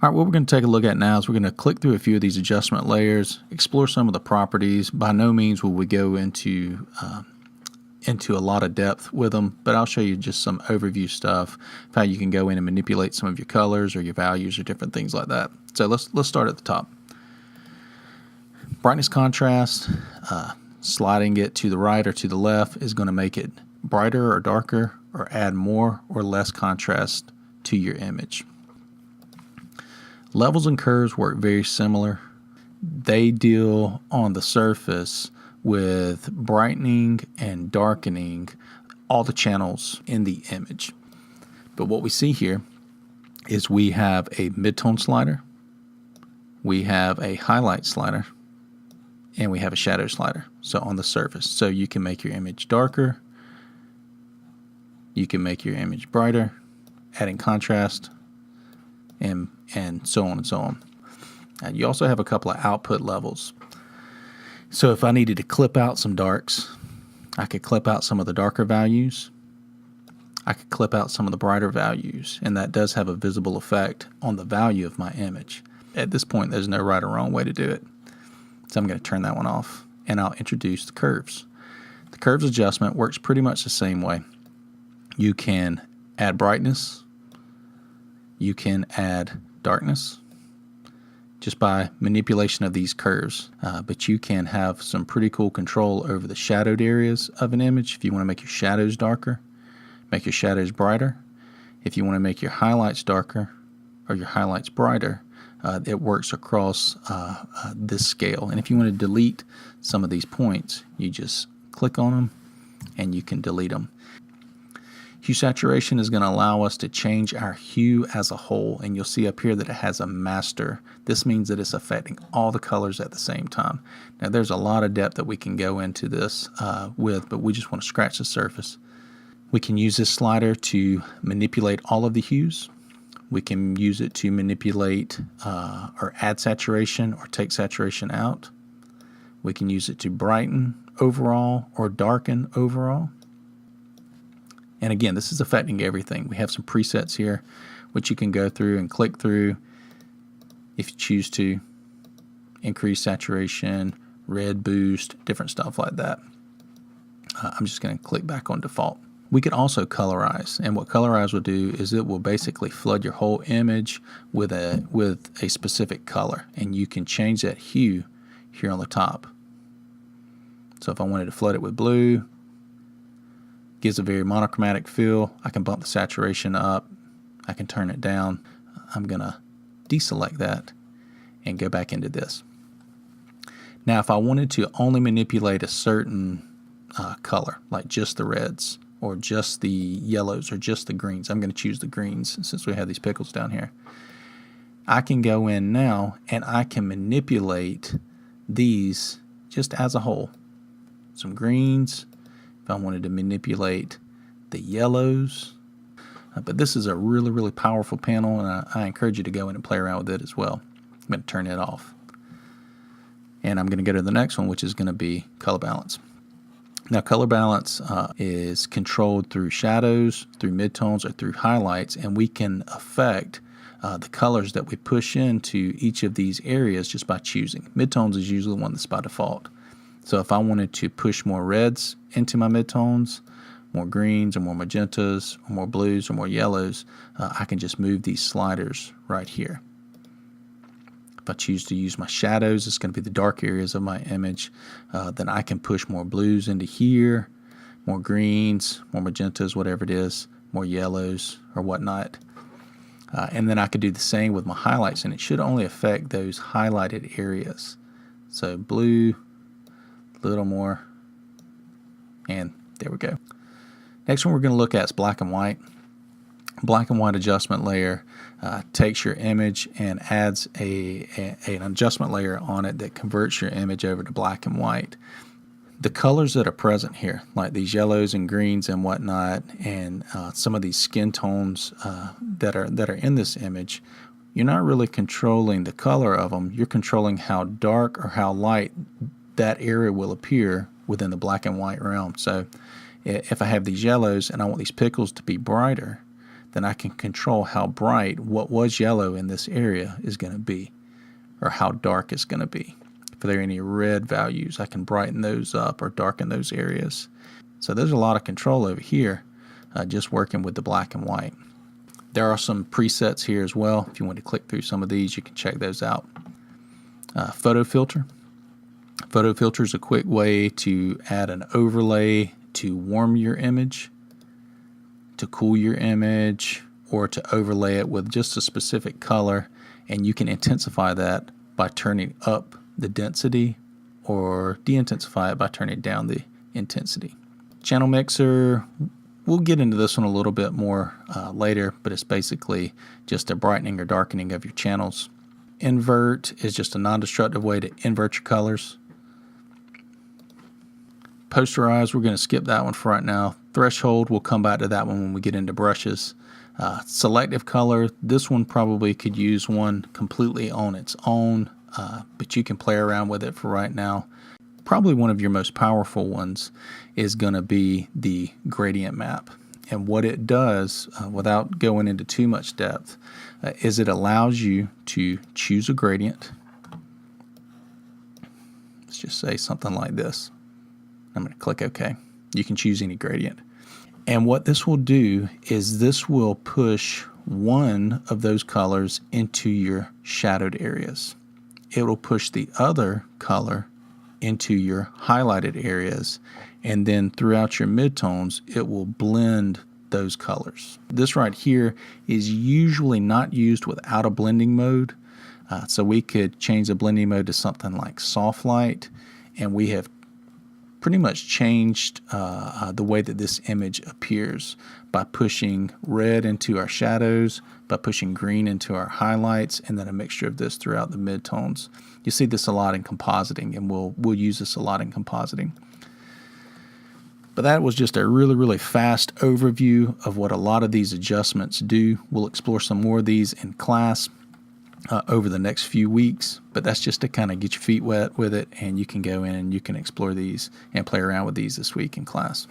All right, what we're going to take a look at now is we're going to click through a few of these adjustment layers, explore some of the properties. By no means will we go into a lot of depth with them, but I'll show you just some overview stuff of how you can go in and manipulate some of your colors or your values or different things like that. So let's start at the top. Brightness contrast, sliding it to the right or to the left is going to make it brighter or darker or add more or less contrast to your image. Levels and curves work very similar. They deal on the surface with brightening and darkening all the channels in the image. But what we see here is we have a midtone slider, we have a highlight slider, and we have a shadow slider. So on the surface. So you can make your image darker, you can make your image brighter, adding contrast, and so on and so on. And you also have a couple of output levels. So if I needed to clip out some darks, I could clip out some of the darker values. I could clip out some of the brighter values, and that does have a visible effect on the value of my image. At this point, there's no right or wrong way to do it. So I'm going to turn that one off, and I'll introduce the curves. The curves adjustment works pretty much the same way. You can add brightness, you can add darkness just by manipulation of these curves, but you can have some pretty cool control over the shadowed areas of an image. If you want to make your shadows darker, make your shadows brighter. If you want to make your highlights darker or your highlights brighter, it works across this scale. And if you want to delete some of these points, you just click on them and you can delete them. Hue saturation is going to allow us to change our hue as a whole, and you'll see up here that it has a master. This means that it's affecting all the colors at the same time. Now there's a lot of depth that we can go into this with, but we just want to scratch the surface. We can use this slider to manipulate all of the hues. We can use it to manipulate or add saturation or take saturation out. We can use it to brighten overall or darken overall. And again, this is affecting everything. We have some presets here which you can go through and click through if you choose to. Increase saturation, red boost, different stuff like that. I'm just going to click back on default. We could also colorize, and what Colorize will do is it will basically flood your whole image with a specific color, and you can change that hue here on the top. So if I wanted to flood it with blue, gives a very monochromatic feel. I can bump the saturation up. I can turn it down. I'm going to deselect that and go back into this. Now, if I wanted to only manipulate a certain color, like just the reds or just the yellows or just the greens, I'm going to choose the greens since we have these pickles down here. I can go in now and I can manipulate these just as a whole. Some greens. If I wanted to manipulate the yellows, but this is a really, really powerful panel, and I encourage you to go in and play around with it as well. I'm going to turn it off, and I'm going to go to the next one, which is going to be color balance. Now, color balance is controlled through shadows, through midtones, or through highlights, and we can affect the colors that we push into each of these areas just by choosing. Midtones is usually the one that's by default. So if I wanted to push more reds into my midtones, more greens or more magentas or more blues or more yellows, I can just move these sliders right here. If I choose to use my shadows, it's going to be the dark areas of my image. Then I can push more blues into here, more greens, more magentas, whatever it is, more yellows or whatnot. And then I could do the same with my highlights, and it should only affect those highlighted areas. So blue, a little more, and there we go. Next one we're going to look at is black and white. Black and white adjustment layer takes your image and adds an adjustment layer on it that converts your image over to black and white. The colors that are present here, like these yellows and greens and whatnot, and some of these skin tones that are in this image, you're not really controlling the color of them. You're controlling how dark or how light that area will appear within the black and white realm. So if I have these yellows and I want these pickles to be brighter, then I can control how bright what was yellow in this area is going to be, or how dark it's going to be. If there are any red values, I can brighten those up or darken those areas. So there's a lot of control over here, just working with the black and white. There are some presets here as well. If you want to click through some of these, you can check those out. Photo filter. Photo filter is a quick way to add an overlay to warm your image, to cool your image, or to overlay it with just a specific color, and you can intensify that by turning up the density or de-intensify it by turning down the intensity. Channel mixer, we'll get into this one a little bit more later, but it's basically just a brightening or darkening of your channels. Invert is just a non-destructive way to invert your colors. Posterize, we're going to skip that one for right now. Threshold, we'll come back to that one when we get into brushes. Selective color, this one probably could use one completely on its own, but you can play around with it for right now. Probably one of your most powerful ones is going to be the gradient map. And what it does, without going into too much depth, is it allows you to choose a gradient. Let's just say something like this. I'm going to click OK. You can choose any gradient. And what this will do is this will push one of those colors into your shadowed areas. It will push the other color into your highlighted areas, and then throughout your midtones it will blend those colors. This right here is usually not used without a blending mode, so we could change the blending mode to something like soft light, and we have pretty much changed the way that this image appears by pushing red into our shadows, by pushing green into our highlights, and then a mixture of this throughout the midtones. You see this a lot in compositing, and we'll use this a lot in compositing. But that was just a really fast overview of what a lot of these adjustments do. We'll explore some more of these in class over the next few weeks, but that's just to kind of get your feet wet with it, and you can go in and you can explore these and play around with these this week in class.